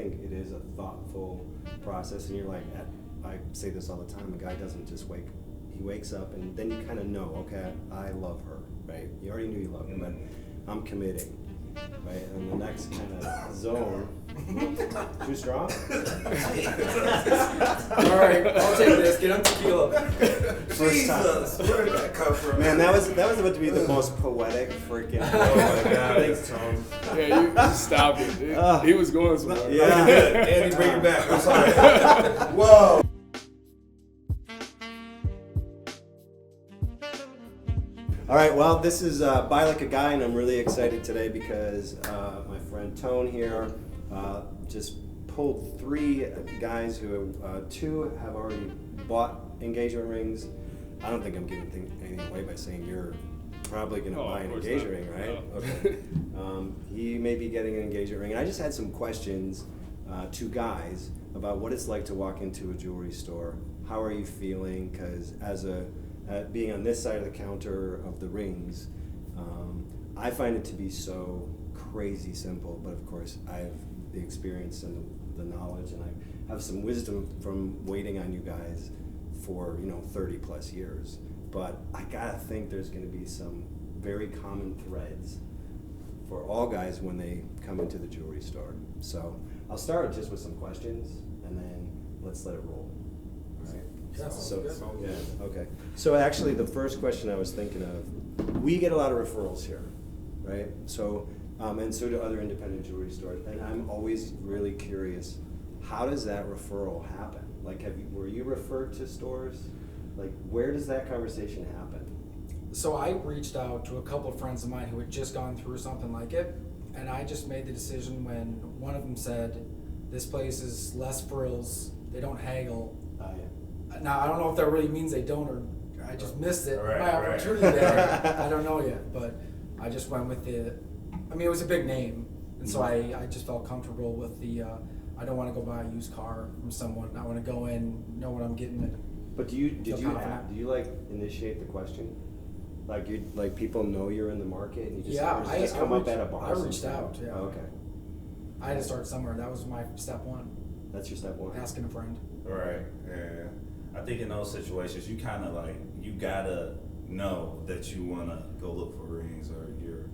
think it is a thoughtful process, and you're like, I say this all the time, a guy doesn't just he wakes up and then you kind of know, okay, I love her, right? You already knew you loved her, but I'm committing, right? And the next kind of zone, too strong? All right, I'll take this, get on tequila. Jesus, where did that come from? Man, that was about to be the most poetic freaking. Oh my God! Thanks, Tom. Yeah, you stopped it. He was going somewhere. Yeah, Good. Andy, bring it back. I'm sorry. Whoa. All right, well, this is Buy Like a Guy, and I'm really excited today because my friend Tone here just pulled 3 guys who, 2 have already bought engagement rings. I don't think I'm giving anything away by saying you're probably going to buy an engagement ring, right? No. Okay. He may be getting an engagement ring. And I just had some questions to guys about what it's like to walk into a jewelry store. How are you feeling? Because as being on this side of the counter of the rings, I find it to be so crazy simple, but of course I have the experience and the knowledge, and I have some wisdom from waiting on you guys for 30 plus years. But I gotta think there's gonna be some very common threads for all guys when they come into the jewelry store. So I'll start just with some questions, and then let's let it roll. All right. Yeah, okay. So actually, the first question I was thinking of, we get a lot of referrals here, right? So, and so do other independent jewelry stores. And I'm always really curious, how does that referral happen? Like, were you referred to stores? Like, where does that conversation happen? So I reached out to a couple of friends of mine who had just gone through something like it, and I just made the decision when one of them said, this place is less frills, they don't haggle. Yeah. Now, I don't know if that really means they don't, or I just missed it. Right, My opportunity there. I don't know yet, but I just went with it was a big name, and so I just felt comfortable with I don't want to go buy a used car from someone. I want to go in, know what I'm getting. But do you like initiate the question? Like people know you're in the market, and you just, Yeah, just come up at a bar. I reached out. Yeah. Oh, okay. I had to start somewhere. That was my step one. That's your step one. Asking a friend. Right. Yeah. I think in those situations, you kind of you gotta know that you wanna go look for rings, or you're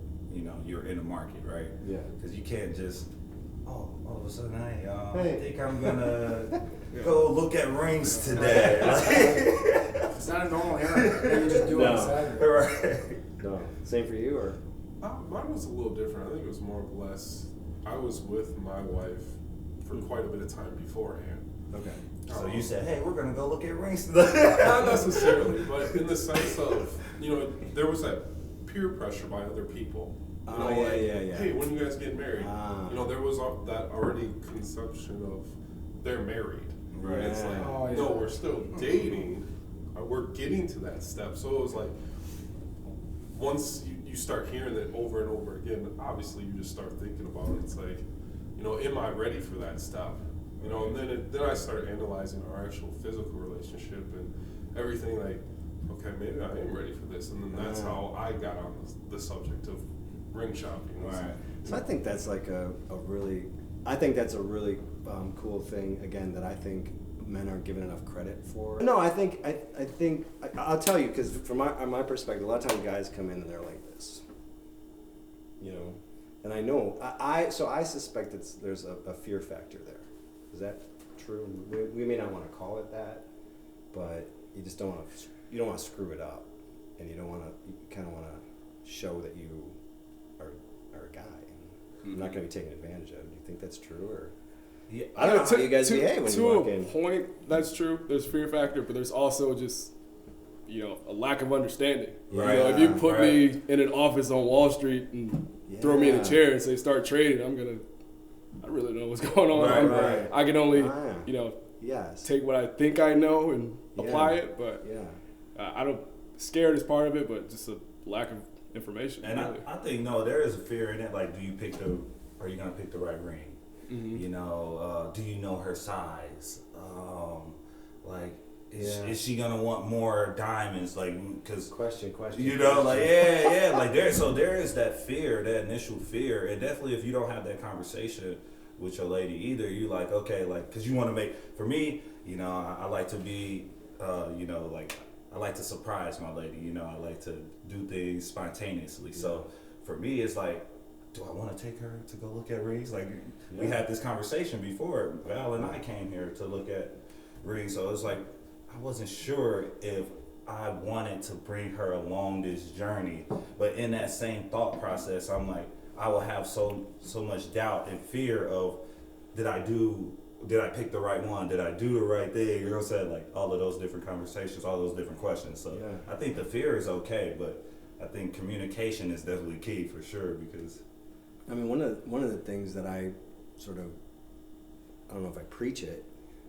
in the market, right? Yeah. Because you can't just all of a sudden, I Hey. think I'm gonna go look at rings today. It's not a normal errand. You just do it on Saturday. Right. No. Same for you, or? Mine was a little different. I think it was more or less, I was with my wife for quite a bit of time beforehand. Okay. So you said, hey, we're gonna go look at rings today. Not necessarily, but in the sense of, there was that peer pressure by other people. Yeah. Hey, when you guys get married? There was that already conception of they're married. Right. It's like, Oh, yeah. no, we're still dating. We're getting to that step. So it was like, once you start hearing it over and over again, obviously you just start thinking about it. It's like, am I ready for that step? And then I started analyzing our actual physical relationship and everything. Like, okay, maybe I am ready for this, and then that's how I got on the subject of ring shopping. Right. So I think that's like a really cool thing, again, that I think men aren't given enough credit for. No, I think I'll tell you, because from my perspective, a lot of times guys come in and they're like this, and I know I suspect there's a fear factor there. Is that true? We may not want to call it that, but you just don't want to screw it up, and you kind of want to show that you are a guy. You're not going to be taken advantage of. Do you think that's true, or? Yeah. I don't know how you guys behave when you walk in. To a point, that's true. There's fear factor, but there's also just, a lack of understanding. Right. If you put me in an office on Wall Street and throw me in a chair and say start trading, I really don't know what's going on. Right. I can only, yes. take what I think I know and apply it, but I don't. Scared is part of it, but just a lack of information. And really. I think there is a fear in it. Like, are you gonna pick the right ring? Mm-hmm. Do you know her size? Is she gonna want more diamonds? Like, because question. Like there is that fear, that initial fear, and definitely if you don't have that conversation with your lady. Either you like, okay, like, cause you want to make, for me, you know, I like to be, you know, like, I like to surprise my lady, you know, I like to do things spontaneously. So for me, it's like, do I want to take her to go look at rings? Like, we had this conversation before. Val and I came here to look at rings. So it's like, I wasn't sure if I wanted to bring her along this journey. But in that same thought process, I'm like, I will have so much doubt and fear of, did I pick the right one? Did I do the right thing? You know what I'm saying? Like, all of those different conversations, all those different questions. So I think the fear is okay, but I think communication is definitely key for sure, because I mean, one of the things that I sort of, I don't know if I preach it,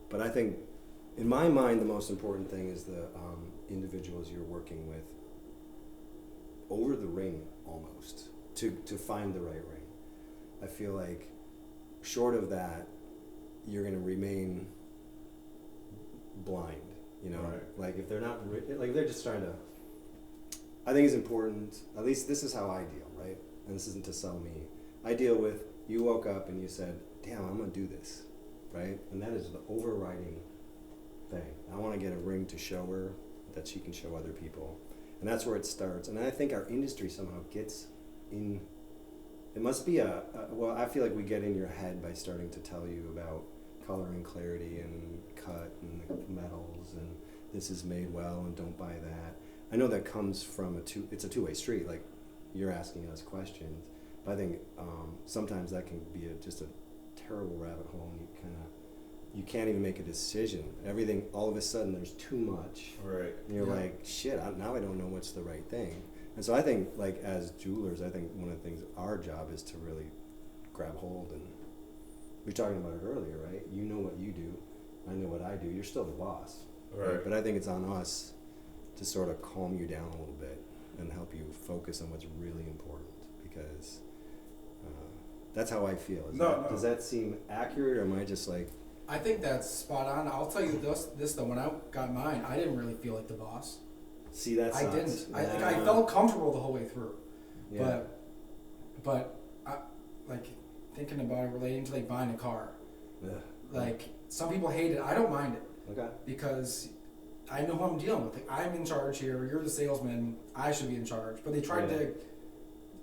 but I think in my mind the most important thing is the individuals you're working with over the ring, almost to find the right ring. I feel like short of that, you're going to remain blind, you know. Right. Like if they're not like they're just trying to, I think it's important, at least this is how I deal, right? And this isn't to sell me. I deal with, you woke up and you said, damn, I'm going to do this, right? And that is the overriding thing. I want to get a ring to show her that she can show other people. And that's where it starts. And I think our industry somehow gets in, it must be well, I feel like we get in your head by starting to tell you about color and clarity and cut and the metals and this is made well and don't buy that. I know that comes from it's a two-way street. Like, you're asking us questions. But I think sometimes that can be just a terrible rabbit hole, and you can't even make a decision. Everything, all of a sudden, there's too much. right. And you're like, shit, now I don't know what's the right thing. And so I think, like, as jewelers, I think one of the things, our job is to really grab hold. And we were talking about it earlier, right? You know what you do. I know what I do. You're still the boss. Right. But I think it's on us to sort of calm you down a little bit and help you focus on what's really important, because that's how I feel. Does that seem accurate, or am I just like... I think that's spot on. I'll tell you this though, when I got mine, I didn't really feel like the boss. See, that sucks. I didn't. I felt comfortable the whole way through. Yeah. But I, like, thinking about it relating to like buying a car. Yeah. Like, some people hate it. I don't mind it. Okay. Because I know who I'm dealing with. Like, I'm in charge here. You're the salesman. I should be in charge. But they tried to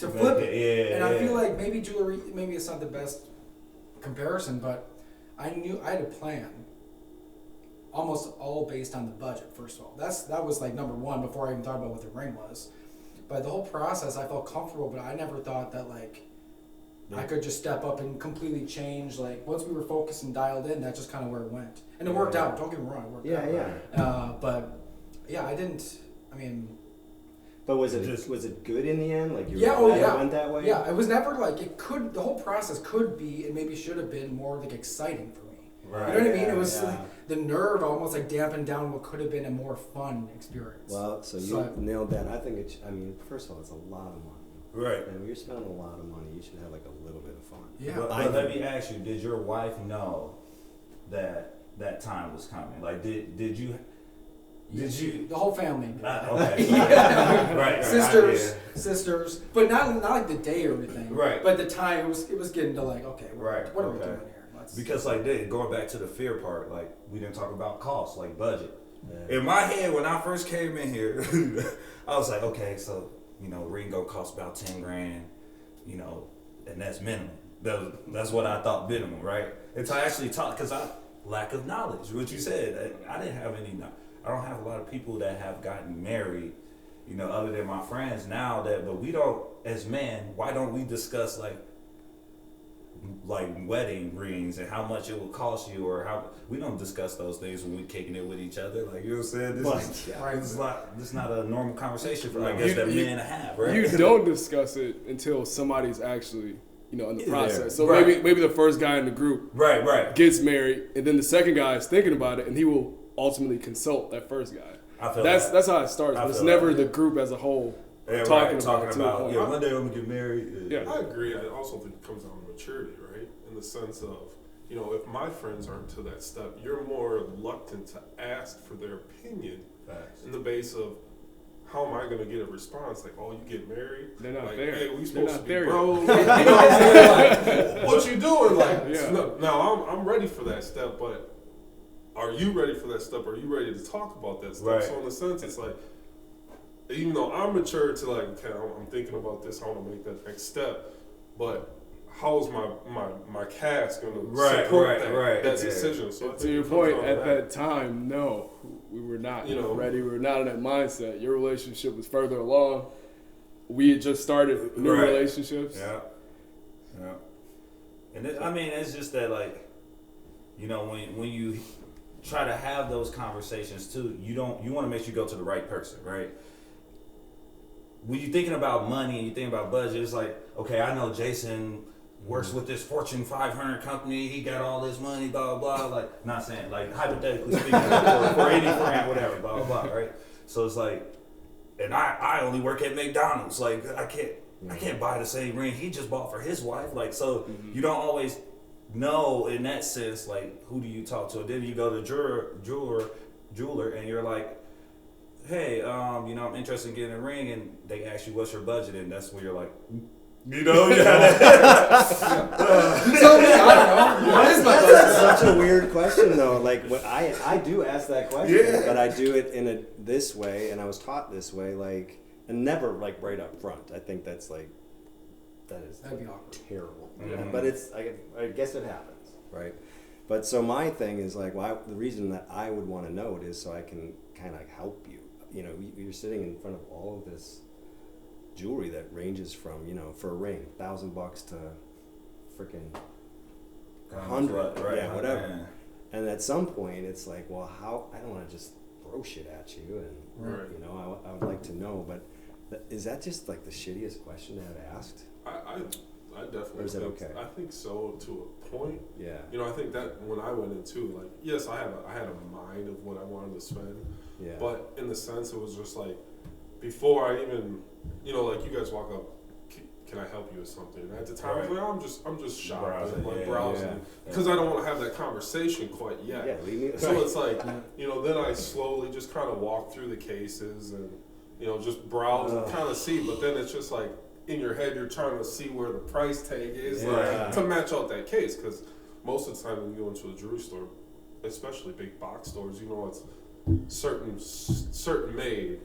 flip it. Yeah, and I feel like maybe jewelry, maybe it's not the best comparison, but I knew I had a plan. Almost all based on the budget, first of all. That was like number one before I even thought about what the ring was. But the whole process, I felt comfortable, but I never thought that like I could just step up and completely change. Like, once we were focused and dialed in, that's just kind of where it went. And it worked out. Don't get me wrong, it worked out. But yeah, I didn't. I mean. But was it good in the end? Like, you yeah, were glad it went that way? Yeah, it was never like it could. The whole process could be, and maybe should have been more like exciting for me. Right. You know what I mean? It was like, the nerve almost like dampened down what could have been a more fun experience. Well, so you nailed that. I think first of all, it's a lot of money. Right. And when you're spending a lot of money, you should have like a little bit of fun. Yeah. But let me ask you, did your wife know that time was coming? Like, did you? The whole family. Okay. Right. Sisters, but not like the day or anything. Right. But the time it was getting to like, okay, what are we doing here? Because like going back to the fear part, like we didn't talk about cost, like budget. Yeah. In my head, when I first came in here, I was like, okay, so ring go cost about $10,000, and that's minimum. That's what I thought minimum, right? Until I actually talked, because lack of knowledge. What you said, I didn't have any. I don't have a lot of people that have gotten married, other than my friends now. But we don't, as men, why don't we discuss like wedding rings and how much it will cost you, or how we don't discuss those things when we're kicking it with each other? Like, you know what I'm saying? This is not a normal conversation for I guess that men have, right? You don't discuss it until somebody's actually in the process. There. So Right. maybe the first guy in the group right gets married, and then the second guy is thinking about it, and he will ultimately consult that first guy. I feel that's how it starts. But it's never the group as a whole talking about one day I'm gonna get married. Yeah. I agree. I also think it comes down to maturity, right? In the sense of, if my friends aren't to that step, you're more reluctant to ask for their opinion. Facts. In the base of, how am I gonna get a response? Like, oh, you get married? They're not like, there. hey, we They're supposed not to be there bros. You yet. know what I'm saying? Like, what you doing? Like, Yeah. no, now I'm ready for that step, but are you ready for that step? Are you ready to talk about that step? Right. So in a sense, it's like, even though I'm mature to like, okay, I'm thinking about this, I want to make that next step, but how's my cast going to support that decision? So I think to your it comes point, down to at that time, no, we were not ready. We were not in that mindset. Your relationship was further along. We had just started new relationships. Yeah. And I mean, it's just that, like, you know, when you try to have those conversations too, you want to make sure you go to the right person, right? When you're thinking about money and you think about budget, it's like, okay, I know Jason works with this Fortune 500 company. He got all this money, blah, blah, blah. Like, not saying, like, hypothetically speaking, for any friend, whatever, blah, blah, blah, right? So it's like, and I only work at McDonald's. Like, I can't buy the same ring he just bought for his wife. Like, so you don't always know in that sense, like, who do you talk to? Then you go to jeweler, and you're like, hey, you know, I'm interested in getting a ring, and they ask you what's your budget, and that's where you're like, you know, That's such a weird question, though. Like, what I do ask that question, but I do it in this way, and I was taught this way, like, and never like right up front. I think that'd be terrible. Yeah. But I guess it happens, right? But so my thing is like, the reason that I would want to know it is so I can kind of help you. You know, you're sitting in front of all of this jewelry that ranges from, you know, for a ring, $1,000 to freaking 100, right? Yeah, whatever. Man. And at some point, it's like, well, how? I don't want to just throw shit at you, and you know, I would like to know. But is that just like the shittiest question to have asked? I definitely. Or is it think, okay? I think so to a point. Yeah. You know, I think that when I went into, like, yes, I had a mind of what I wanted to spend. Yeah. But in the sense, it was just like, before I even, you know, like, you guys walk up, can I help you with something? And at the time, I was like, I'm just shopping, browsing, because I don't want to have that conversation quite yet. Yeah, leave me. So it's like, you know, then I slowly just kind of walk through the cases and, you know, just browse and kind of see. But then it's just like, in your head, you're trying to see where the price tag is, like, to match out that case. Because most of the time when you go into a jewelry store, especially big box stores, you know, it's certain made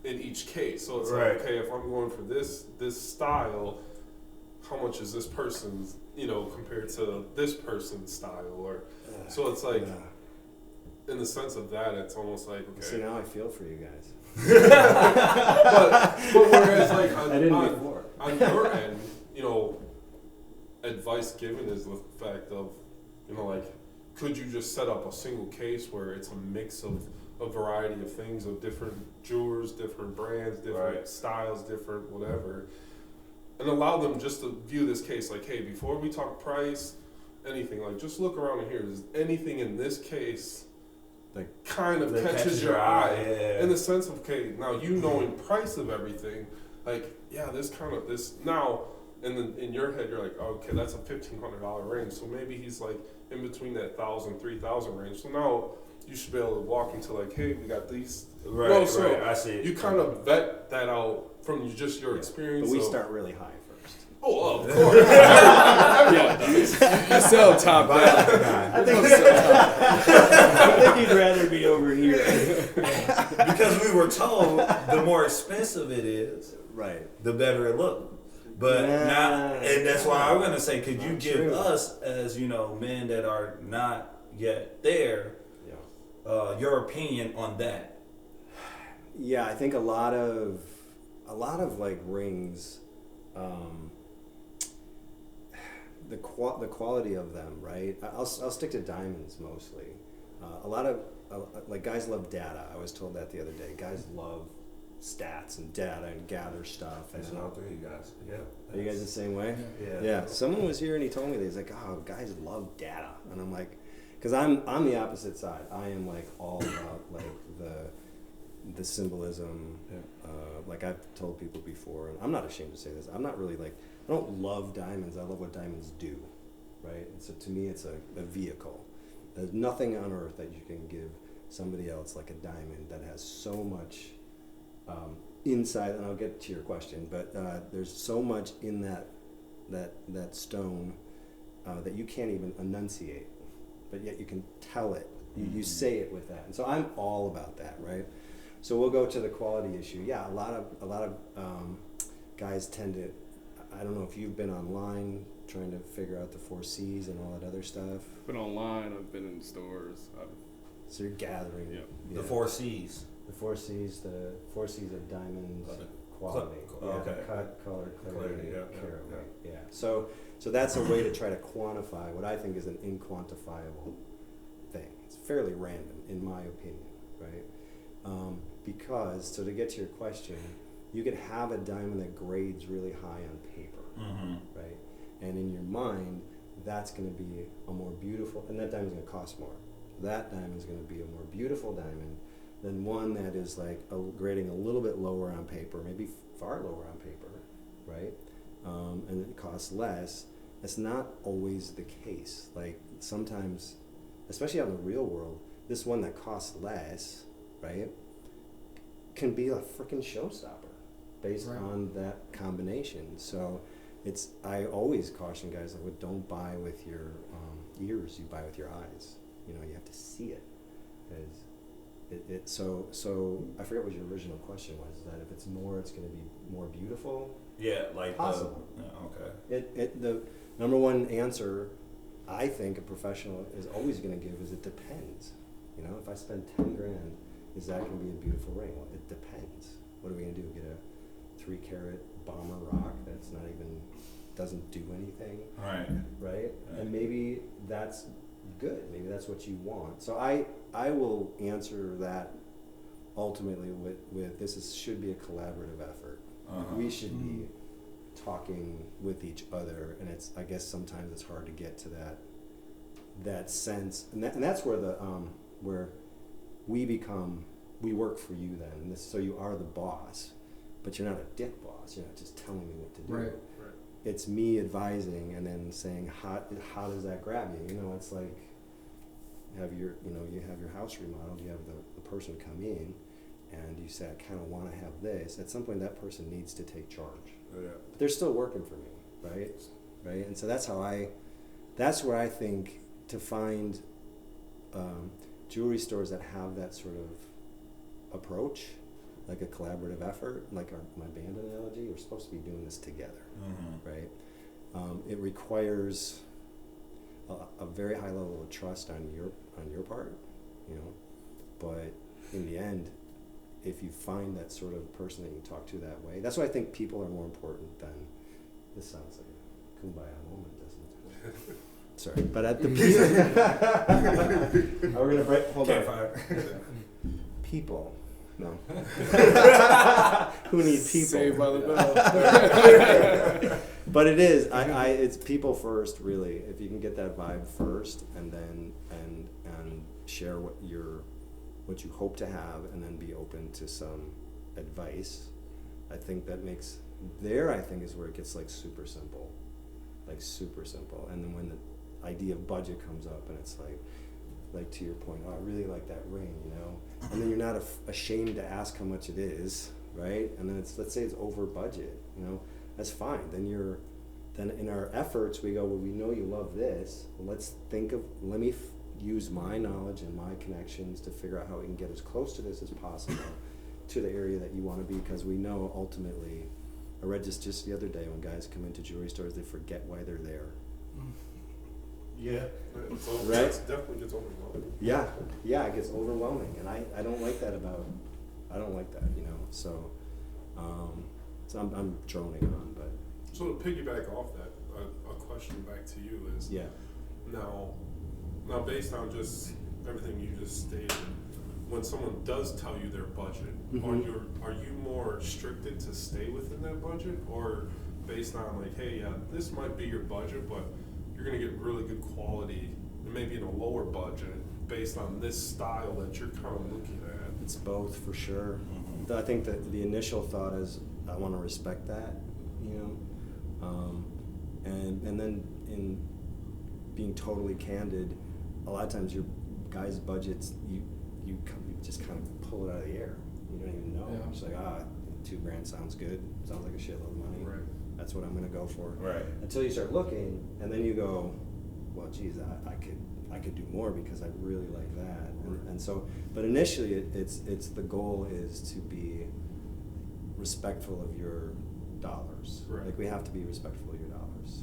in each case. So it's like, okay, if I'm going for this style, how much is this person's, you know, compared to this person's style? Or so it's like, in the sense of that, it's almost like, okay. See, now I feel for you guys. but whereas, like, on your end, you know, advice given is the fact of, you know, like, could you just set up a single case where it's a mix of a variety of things, of different jewelers, different brands, different styles, different whatever, and allow them just to view this case like, hey, before we talk price, anything, like, just look around in here. Is anything in this case that kind of catches your eye? In the sense of, okay, now you knowing price of everything, like, yeah, this now, in your head, you're like, okay, that's a $1,500 range, so maybe he's like in between that $1,000, $3,000 range. So now you should be able to walk into, like, hey, we got these. I see. You kind of vet that out from just your experience. But we start really high first. Oh, of course. You sell top down. I think you'd rather be over here. Because we were told the more expensive it is, the better it looked. But now, and that's why I'm gonna say, could you give us, as, you know, men that are not yet there, your opinion on that? Yeah, I think a lot of like rings, the quality of them, right? I'll stick to diamonds mostly. A lot of like, guys love data. I was told that the other day. Guys love stats and data and gather stuff. That's all three of you guys. Yeah. Are you guys the same way? Yeah. Someone was here and he told me that. He's like, oh, guys love data, and I'm like, because I'm the opposite side. I am like all about like the symbolism. Like I've told people before, and I'm not ashamed to say this. I'm not really like, I don't love diamonds. I love what diamonds do, right? And so to me, it's a vehicle. There's nothing on earth that you can give somebody else like a diamond that has so much inside, and I'll get to your question, but there's so much in that stone that you can't even enunciate, but yet you can tell it. You say it with that, and so I'm all about that, right? So we'll go to the quality issue. Yeah, a lot of guys tend to. I don't know if you've been online trying to figure out the 4 C's and all that other stuff. I've been online. I've been in stores. So you're gathering. The 4 C's. The 4 C's. The 4 C's of diamonds. Quality. Okay. Cut, color, clarity, yeah, carat yeah. weight. Yeah. So that's a way to try to quantify what I think is an inquantifiable thing. It's fairly random, in my opinion, right? Because, so to get to your question, you could have a diamond that grades really high on paper, right? And in your mind, that's going to be a more beautiful, and that diamond's going to cost more. That diamond's going to be a more beautiful diamond than one that is like grading a little bit lower on paper, maybe far lower on paper, right? And it costs less. That's not always the case. Like sometimes, especially out in the real world, this one that costs less, right, can be a freaking showstopper based on that combination. So I always caution guys like, don't buy with your ears, you buy with your eyes. You know, you have to see it. So I forget what your original question was, that if it's more, it's going to be more beautiful. Yeah, like possible. Okay. The number one answer I think a professional is always going to give is it depends. You know, if I spend 10 grand, is that going to be a beautiful ring? Well, it depends. What are we going to do? Get a 3-carat bomber rock that's not even, doesn't do anything? Right? And maybe that's good. Maybe that's what you want. So I will answer that ultimately with this should be a collaborative effort. We should be talking with each other, and I guess sometimes it's hard to get to that sense, and that's where where we work for you then, and so you are the boss, but you're not a dick boss. You're not just telling me what to do. Right. It's me advising and then saying how does that grab you? You know, it's like you have your house remodeled, you have the person come in, and you say, I kind of want to have this. At some point, that person needs to take charge. But they're still working for me, right? And so that's where I think to find jewelry stores that have that sort of approach, like a collaborative effort, like my band analogy, we're supposed to be doing this together, right? It requires a very high level of trust on your part, you know, but in the end, if you find that sort of person that you talk to that way, that's why I think people are more important than, this sounds like a kumbaya moment, doesn't it? Sorry, but at the are we gonna break? Hold on. People. No. Who need people? Saved by the bell. But it is. It's people first, really. If you can get that vibe first, and then and share what you hope to have, and then be open to some advice. I think that makes I think is where it gets like super simple. And then when the idea of budget comes up, and it's like to your point, oh, I really like that ring, you know, and then you're not ashamed to ask how much it is, right? And then let's say it's over budget, you know, that's fine. Then in our efforts we go, well, we know you love this. Well, let me use my knowledge and my connections to figure out how we can get as close to this as possible to the area that you want to be, because we know ultimately, I read this just the other day, when guys come into jewelry stores, they forget why they're there. Yeah, right? It definitely gets overwhelming. Yeah, it gets overwhelming, and I don't like that you know, so I'm droning on, but. So to piggyback off that, a question back to you is, now based on just everything you just stated, when someone does tell you their budget, are you more restricted to stay within that budget, or based on like, hey, this might be your budget, but you're gonna get really good quality, maybe in a lower budget, based on this style that you're kind of looking at? It's both, for sure. I think that the initial thought is, I want to respect that, you know, and then in being totally candid, a lot of times your guys' budgets, you just kind of pull it out of the air, You don't even know. Yeah. It's like, $2,000 sounds good. Sounds like a shitload of money. Right. That's what I'm gonna go for. Right. Until you start looking, and then you go, well, geez, I could do more because I really like that. And so, but initially, it's the goal is to be respectful of your dollars. Right. Like we have to be respectful of your dollars.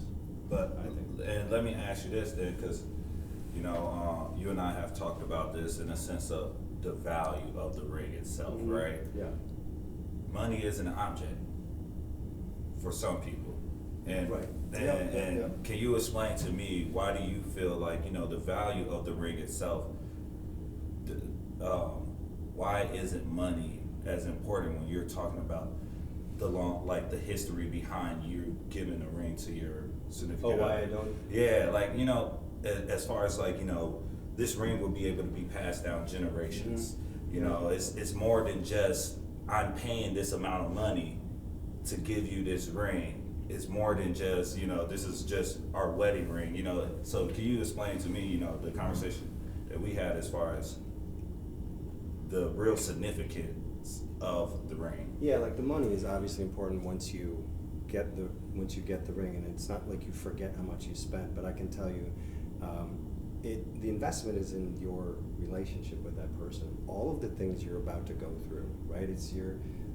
But I think. and let me ask you this then, because you and I have talked about this in a sense of the value of the ring itself, Mhm. right? Yeah. Money is an object for some people, and Right. and, Yeah, and yeah. can you explain to me why do you feel like the value of the ring itself? Why isn't money as important when you're talking about the history behind you giving a ring to your significant Oh, why other? I don't? Yeah, like as far as like this ring will be able to be passed down generations. Mm-hmm. It's more than just I'm paying this amount of money to give you this ring. It's more than just this is just our wedding ring. So can you explain to me the conversation that we had as far as the real significance of the ring? Yeah, like the money is obviously important once you get the ring, and it's not like you forget how much you spent. But I can tell you, the investment is in your relationship with that person. All of the things you're about to go through, right?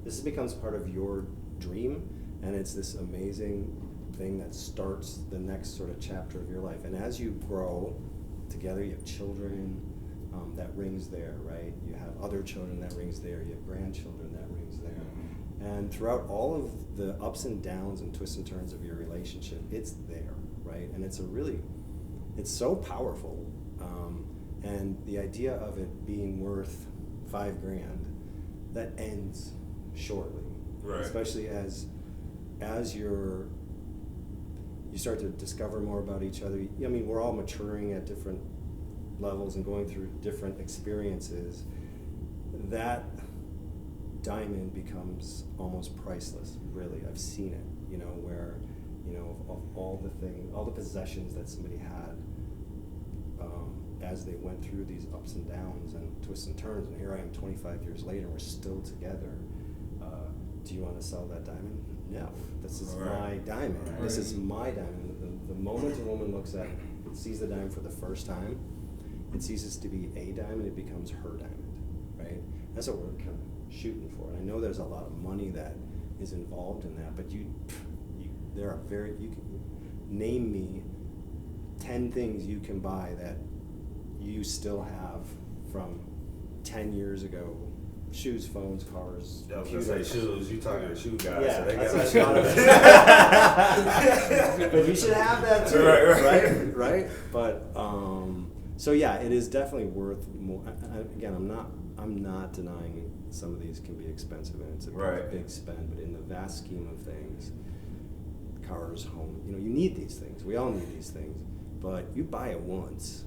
This becomes part of your dream, and it's this amazing thing that starts the next sort of chapter of your life. And as you grow together, you have children. That ring's there, right? You have other children, that ring's there. You have grandchildren, that ring's there. And throughout all of the ups and downs and twists and turns of your relationship, it's there, right? And it's so powerful. And the idea of it being worth $5,000, that ends shortly. Right. Especially as you start to discover more about each other. I mean, we're all maturing at different levels and going through different experiences. That diamond becomes almost priceless, really. I've seen it, where, of all the possessions that somebody had, as they went through these ups and downs and twists and turns, and here I am 25 years later, we're still together. Do you want to sell that diamond? No, this is my diamond. Right. This is my diamond. The moment a woman sees the diamond for the first time, it ceases to be a diamond, it becomes her diamond, right? That's what we're kind of shooting for. And I know there's a lot of money that is involved in that, but you can name me 10 things you can buy that you still have from 10 years ago. Shoes, phones, cars, I was computers. gonna say shoes. You talking to shoe guys? Yeah, so they that's got what I thought of. But you should have that too, right? But so yeah, it is definitely worth more. Again, I'm not denying some of these can be expensive, and it's a big spend. But in the vast scheme of things, cars, home, you need these things. We all need these things, but you buy it once,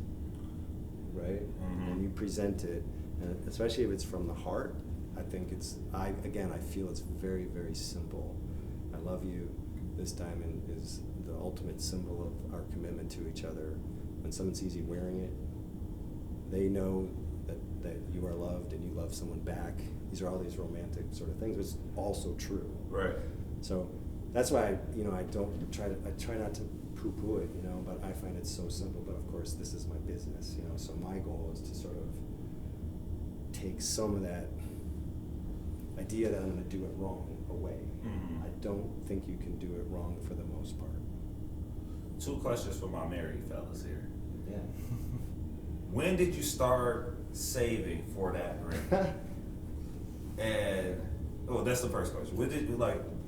right? Mm-hmm. And you present it. And especially if it's from the heart, I think I feel it's very, very simple. I love you. This diamond is the ultimate symbol of our commitment to each other. When someone sees you wearing it, they know that you are loved and you love someone back. These are all these romantic sort of things, which is also true. Right. So that's why I try not to poo-poo it, but I find it so simple. But of course, this is my business, so my goal is to sort of take some of that idea that I'm going to do it wrong away. Mm-hmm. I don't think you can do it wrong for the most part. 2 questions for my married fellas here. Yeah. When did you start saving for that ring? And that's the first question. When did you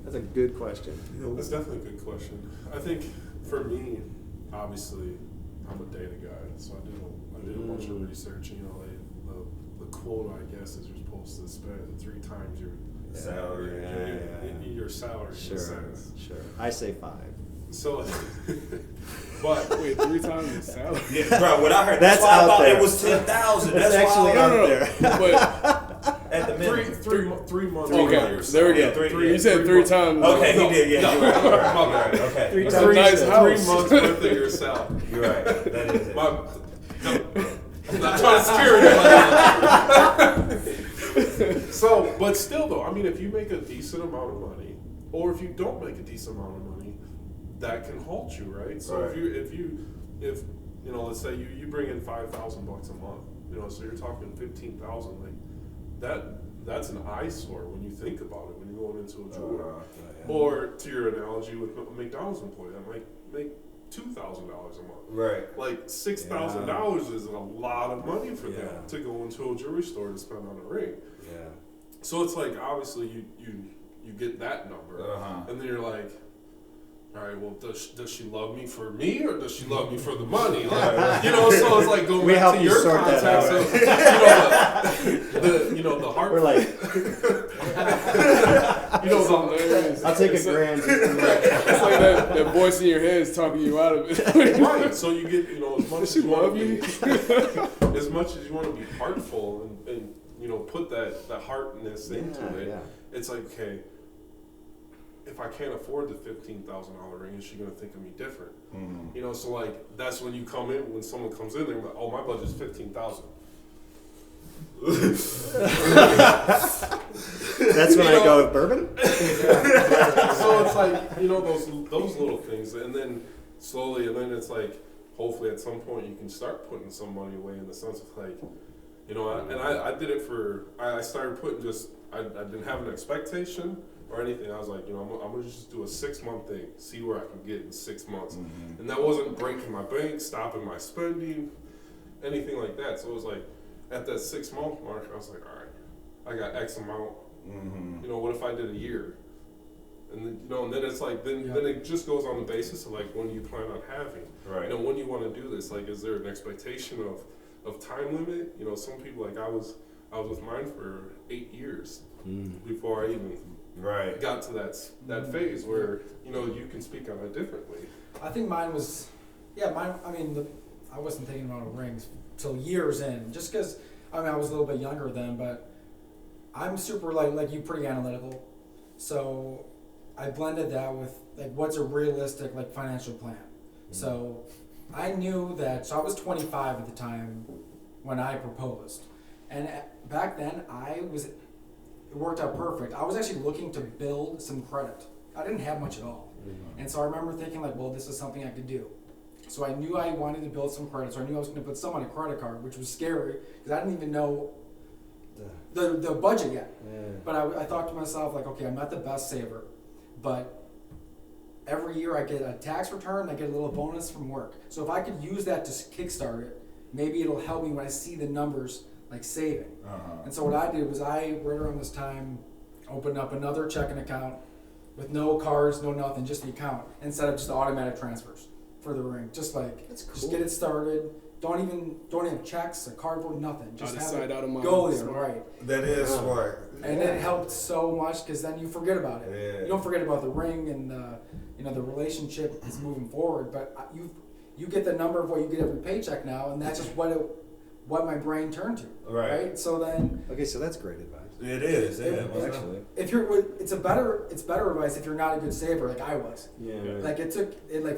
That's a good question. That's definitely a good question. I think for me, obviously, I'm a data guy, so I did a bunch of research. The quote, I guess, is you're supposed to spend 3 times your salary. Your salary. Sure, in a sense. sure. I say 5. So, but Wait, 3 times the salary? Yeah, bro. What I heard, That's why I out thought there. it was 10,000. That's That's actually why out there. But at the minimum. 3 months. okay, earlier, there we Yeah, go. three- You said 3 times. Okay, No, he did. Yeah, no, you're right. my bad. Okay, 3 That's a times. nice house. 3 months worth of your salary. You're right. That is it. I'm not trying to scare you. So, But still, though, I mean, if you make a decent amount of money, or if you don't make a decent amount of money, that can halt you, right? So Right. if you know, let's say you bring in $5,000 a month, you know, so you're talking 15,000, like that's an eyesore when you think about it when you're going into a jeweler. Or to your analogy with a McDonald's employee, that might make $2,000 a month. Right. Like $6,000 is a lot of money for Yeah. them to go into a jewelry store to spend on a ring. Yeah. So it's like obviously you get that number, and then you're like, all right, well, does she love me for me or does she love me for the money? Like, you know, so it's like going We back help to you your sort that context out. of you know the heart. We're like, you know the I'll take a grand. It's like that voice in your head is talking you out of it. right. So you get, you know, as much Does as she you want love to me? be, as much as you want to be heartful and you know put that heartness into it. Yeah. It's like, okay, if I can't afford the $15,000 ring, is she gonna think of me different? Mm-hmm. You know, so like that's when you come in. When someone comes in, they're like, "Oh, my budget's 15,000." That's when I go with bourbon. So it's like, you know, those little things, and then slowly, and then it's like, hopefully at some point you can start putting some money away in the sense of like, you know, I did it for, I started putting just, I didn't have an expectation or anything. I was like, you know, I'm gonna just do a 6-month thing, see where I can get in 6 months, and that wasn't breaking my bank, stopping my spending, anything like that. So it was like, at that 6-month mark, I was like, all right, I got X amount. You know, what if I did a year? And then, you know, and then it's like, then it just goes on the basis of like, when do you plan on having? Right. You know, when you want to do this, like, is there an expectation of time limit? You know, some people, like I was with mine for 8 years before I even got to that phase where, you know, you can speak on it differently. I think mine was, I mean, I wasn't thinking about rings till years in, just because, I mean, I was a little bit younger then, but I'm super, like you, pretty analytical. So I blended that with, like, what's a realistic, like, financial plan. So I knew that, so I was 25 at the time when I proposed. And back then, it worked out perfect. I was actually looking to build some credit. I didn't have much at all. And so I remember thinking, like, well, this is something I could do. So I knew I wanted to build some credit, so I knew I was going to put some on a credit card, which was scary, because I didn't even know the budget yet. But I thought to myself, like, okay, I'm not the best saver, but every year I get a tax return, I get a little bonus from work. So if I could use that to kickstart it, maybe it'll help me when I see the numbers, like, saving. And so what I did was right around this time, opened up another checking account with no cards, no nothing, just the account, instead of just automatic transfers for the ring. Just like, just get it started. Don't have checks, a cardboard, nothing. Just have it go there, right? That is smart. And it helped so much, because then you forget about it. Yeah. You don't forget about the ring and you know, the relationship is moving forward. But you get the number of what you get every paycheck now, and that's just what my brain turned to. Right. So then. Okay, so that's great advice. It is. Actually. If it's better advice if you're not a good saver like I was. Yeah. Like it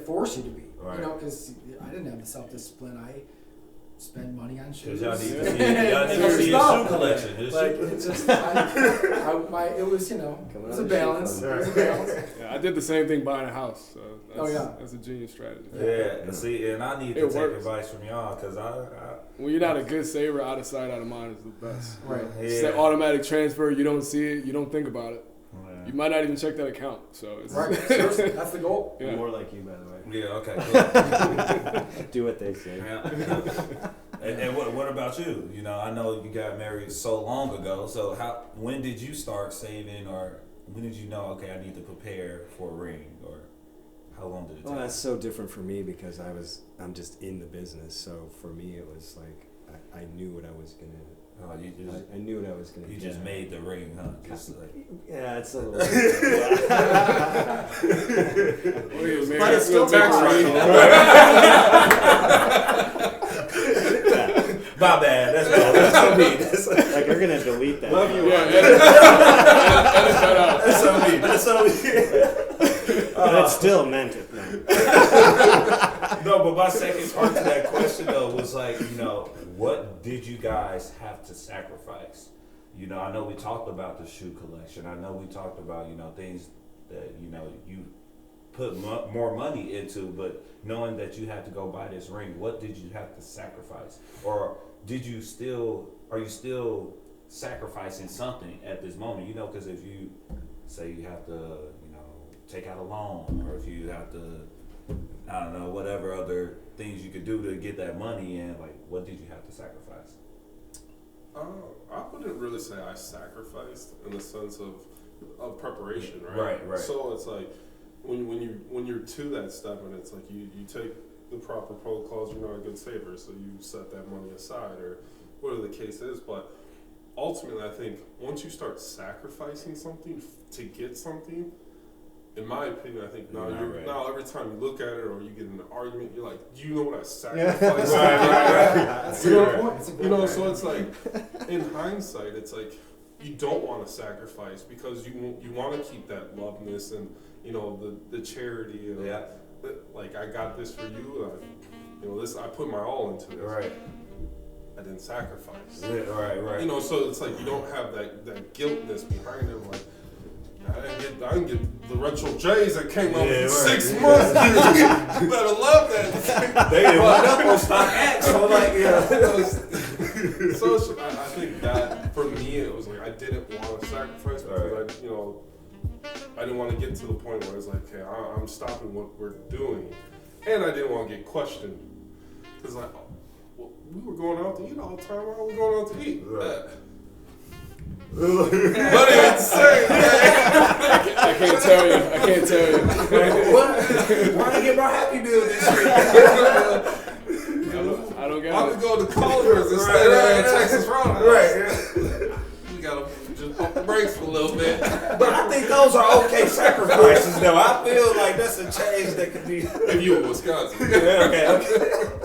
forced you to be. Right. You know, because I didn't have the self-discipline. I spend money on shoes. Y'all need to see your shoe collection. Like, it's just, it was, you know, it was a balance. Yeah, I did the same thing buying a house. So Oh, that's a genius strategy. Yeah, and see, and I need to take advice from y'all, because when you're not a good saver, out of sight, out of mind is the best. Right. It's that automatic transfer. You don't see it. You don't think about it. You might not even check that account. So it's right. Seriously, that's the goal. Yeah. More like you, by the way. Yeah. Okay. Cool. Do what they say. Yeah. And what about you? You know, I know you got married so long ago. So when did you start saving, or when did you know, okay, I need to prepare for a ring, or how long did it take? Well, that's so different for me because I'm just in the business. So for me, it was like I knew what I was gonna. I knew what I was gonna. You just made the ring, huh? Just like. Yeah, it's a little. But it's still tax My bad. That's so mean. That's like you're gonna delete that. Love you. Yeah, edit that out. That's so mean. That's so mean. But it still meant it. No, but my second part to that question though was like, you know, what did you guys have to sacrifice? you know, I know we talked about the shoe collection. I know we talked about, you know, things that, you know, you put more money into, but knowing that you had to go buy this ring, what did you have to sacrifice? Or are you still sacrificing something at this moment? You know, because if you say you have to, you know, take out a loan, or if you have to, I don't know, whatever other things you could do to get that money in, like, what did you have to sacrifice? I wouldn't really say I sacrificed in the sense of preparation, right? Right. So it's like when you're to that step, and it's like you take the proper protocols, you're not a good saver, so you set that money aside, or whatever the case is. But ultimately, I think once you start sacrificing something to get something, in my opinion, I think now now every time you look at it or you get in an argument, you're like, do you know what I sacrificed? That's a good point. That's a good point. So it's like, in hindsight, it's like you don't want to sacrifice because you want to keep that loveness and, you know, the charity and like, I got this for you. You know, I put my all into this. Right. I didn't sacrifice. Yeah, right. You know, so it's like you don't have that guiltness behind it. Like, I didn't get the retro J's that came out in 6 months. You better love that. They didn't went up on StockX, so like, So I think that for me it was like I didn't want to sacrifice because I didn't want to get to the point where it's like, okay, I'm stopping what we're doing, and I didn't want to get questioned because like, well, we were going out to eat all the time. Why are we going out to eat? Right. What do you say? I can't tell you. What? Why did I get my Happy Meal this week? I don't get I it. could go to Culver's instead of Texas Roadhouse. Right. We gotta just pump the brakes for a little bit. But I think those are okay sacrifices, though. I feel like that's a change that could be. If you were Wisconsin. Okay.